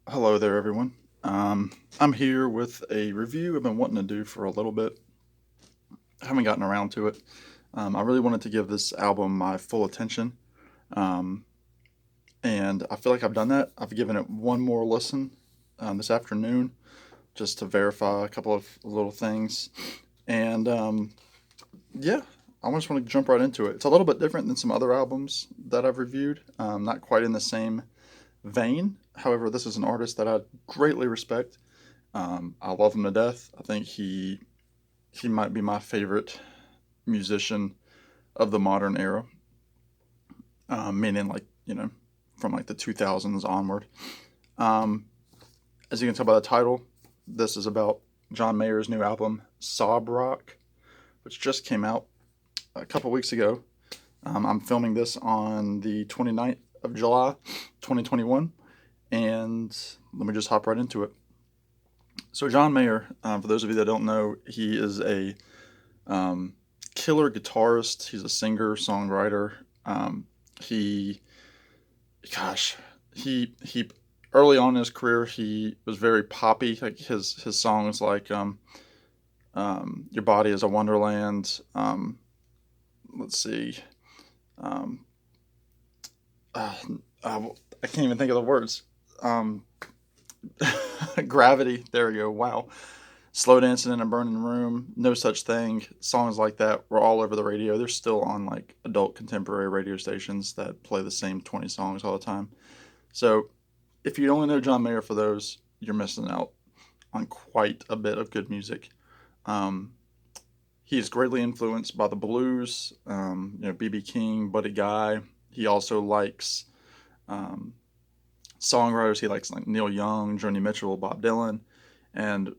Hello there, everyone. I'm here with a review I've been wanting to do for a little bit. I haven't gotten around to it. I really wanted to give this album my full attention, um, and I feel like I've done that. I've given it one more listen this afternoon just to verify a couple of little things, and yeah, I just want to jump right into it. It's a little bit different than some other albums that I've reviewed, not quite in the same vein. However, this is an artist that I greatly respect. I love him to death. I think he might be my favorite musician of the modern era, meaning like from like the 2000s onward. Um, as you can tell by the title, this is about John Mayer's new album Sob Rock, which just came out a couple weeks ago. I'm filming this on the 29th of July, 2021, and let me just hop right into it. So John Mayer, for those of you that don't know, he is a um, killer guitarist. He's a singer, songwriter. He, gosh, he early on in his career he was very poppy. Like his songs like "Your Body Is a Wonderland." Let's see, um, uh, I can't even think of the words. Um, Gravity. There we go. Wow. Slow Dancing in a Burning Room, No Such Thing, songs like that were all over the radio. They're still on like adult contemporary radio stations that play the same 20 songs all the time. So if you only know John Mayer for those, you're missing out on quite a bit of good music. Um, he is greatly influenced by the blues, B.B. King, Buddy Guy. He also likes um, songwriters. He likes like Neil Young, Joni Mitchell, Bob Dylan, and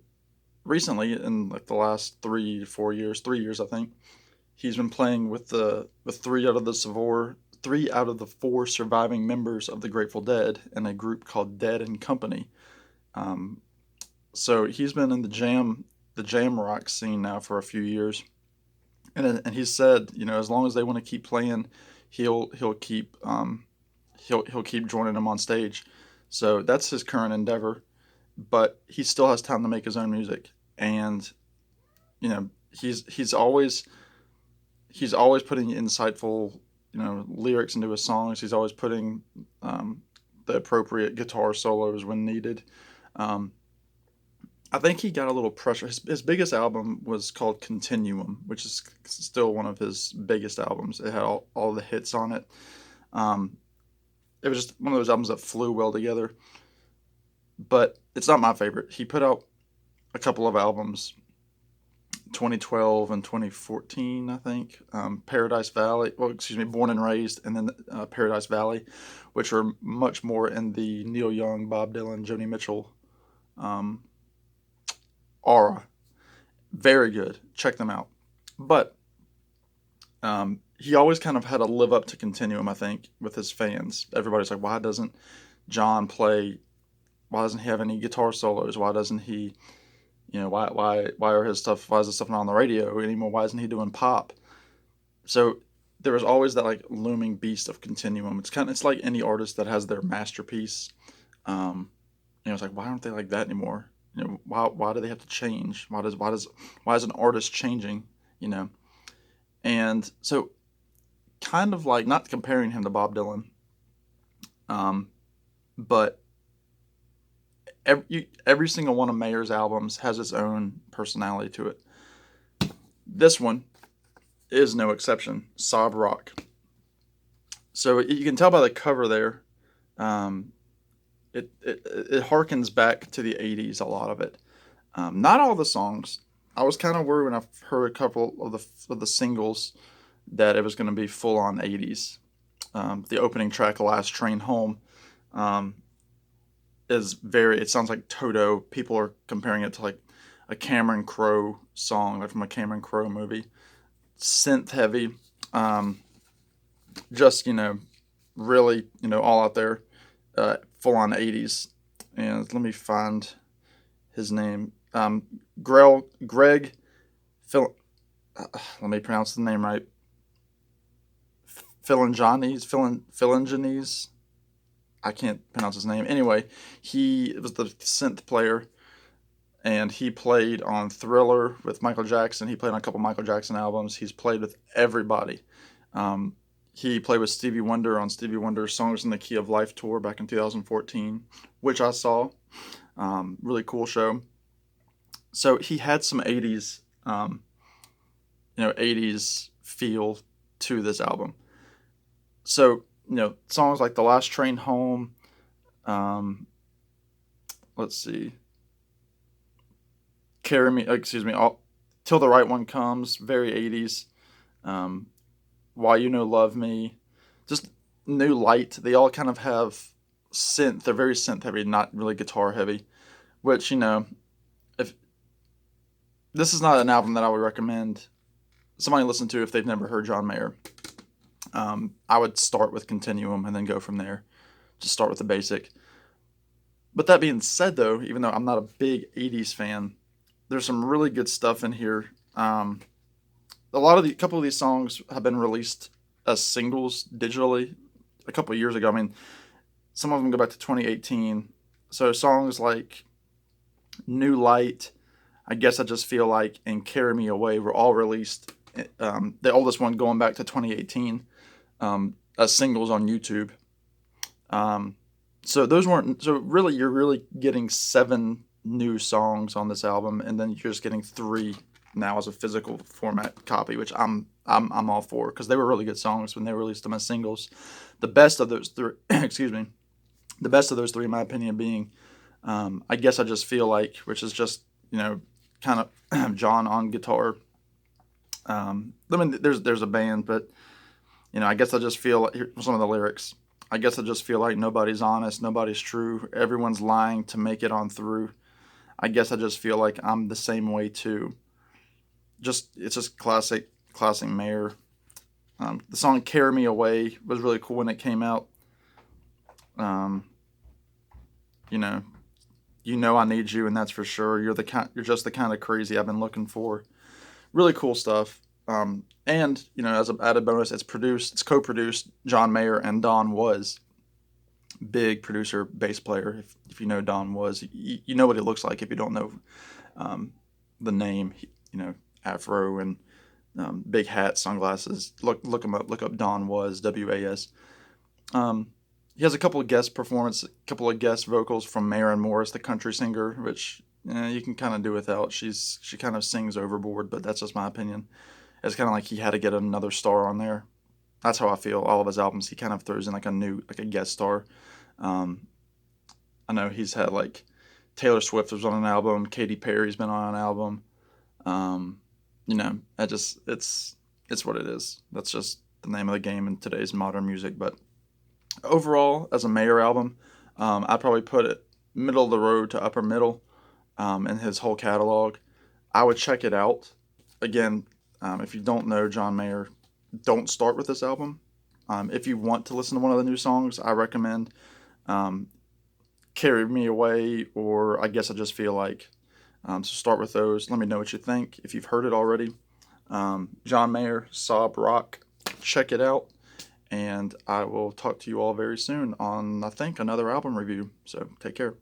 recently in like the last 3 4 years, 3 years I think, he's been playing with the three out of the four surviving members of the Grateful Dead in a group called Dead and Company. Um, so he's been in the jam rock scene now for a few years, and he said, as long as they want to keep playing, he'll keep he'll keep joining them on stage. So that's his current endeavor, but he still has time to make his own music, and he's always putting insightful lyrics into his songs. He's always putting the appropriate guitar solos when needed. Um, I think he got a little pressure. His biggest album was called Continuum, which is still one of his biggest albums. It had all the hits on it. Um, it was just one of those albums that flew well together, but it's not my favorite. He put out a couple of albums, 2012 and 2014, I think. Paradise Valley, well, excuse me, Born and Raised, and then Paradise Valley, which are much more in the Neil Young, Bob Dylan, Joni Mitchell um, aura. Very good. Check them out. But he always kind of had to live up to Continuum, I think, with his fans. Everybody's like, why doesn't John play? Why doesn't he have any guitar solos? Why doesn't he? Why are his stuff? Why is his stuff not on the radio anymore? Why isn't he doing pop? So there was always that like looming beast of Continuum. It's like any artist that has their masterpiece. Um, it's like, why aren't they like that anymore? Why do they have to change? Why is an artist changing? You know, and so kind of like not comparing him to Bob Dylan, um, but every single one of Mayer's albums has its own personality to it. This one is no exception. Sob Rock. So you can tell by the cover there, um, it harkens back to the '80s. A lot of it, not all the songs. I was kind of worried when I heard a couple of the singles that it was going to be full on '80s. The opening track, "Last Train Home," um, is very. It sounds like Toto. People are comparing it to like a Cameron Crowe song, like from a Cameron Crowe movie. Synth heavy, um, just really all out there, full on '80s. And let me find his name. Greg Phil. Let me pronounce the name right. Philangenes. I can't pronounce his name. Anyway, he was the synth player, and he played on Thriller with Michael Jackson. He played on a couple Michael Jackson albums. He's played with everybody. Um, he played with Stevie Wonder on Stevie Wonder's Songs in the Key of Life tour back in 2014, which I saw. Really cool show. So he had some 80s, 80s feel to this album. So, songs like The Last Train Home, um, let's see, Carry Me, Till the Right One Comes, very 80s. Um, Why You Know Love Me, just New Light. They all kind of have synth. They're very synth heavy, not really guitar heavy. Which, if this is not an album that I would recommend somebody listen to if they've never heard John Mayer. I would start with Continuum and then go from there. Just start with the basic. But that being said, though, even though I'm not a big 80s fan, there's some really good stuff in here. A couple of these songs have been released as singles digitally a couple of years ago. I mean, some of them go back to 2018. So songs like New Light, I Guess I Just Feel Like, and Carry Me Away were all released. The oldest one going back to 2018 as singles on YouTube. So those weren't. So really, you're really getting 7 new songs on this album, and then you're just getting 3 now as a physical format copy, which I'm all for because they were really good songs when they released them as singles. The best of those 3, excuse me, the best of those 3, in my opinion, being I Guess I Just Feel Like, which is just kind of John on guitar. There's a band, but I guess I just feel like, here's some of the lyrics. I guess I just feel like nobody's honest, nobody's true, everyone's lying to make it on through. I guess I just feel like I'm the same way too. It's just classic Mayer. The song "Carry Me Away" was really cool when it came out. Um, you know, I need you, and that's for sure. You're just the kind of crazy I've been looking for. Really cool stuff. And as an added bonus, it's co-produced. John Mayer and Don Was, big producer, bass player. If you know Don Was, you know what he looks like. If you don't know the name, afro and big hat, sunglasses. Look him up. Look up Don Was, Was. He has a couple of guest vocals from Maren Morris, the country singer, which you can kind of do without. She kind of sings overboard, but that's just my opinion. It's kind of like he had to get another star on there. That's how I feel. All of his albums, he kind of throws in like a guest star. I know he's had like Taylor Swift was on an album, Katy Perry's been on an album. It's what it is. That's just the name of the game in today's modern music. But overall, as a Mayer album, I'd probably put it middle of the road to upper middle in his whole catalog. I would check it out. Again, if you don't know John Mayer, don't start with this album. If you want to listen to one of the new songs, I recommend Carry Me Away, or I Guess I Just Feel Like. So start with those. Let me know what you think if you've heard it already. John Mayer, Sob Rock. Check it out. And I will talk to you all very soon on, I think, another album review. So take care.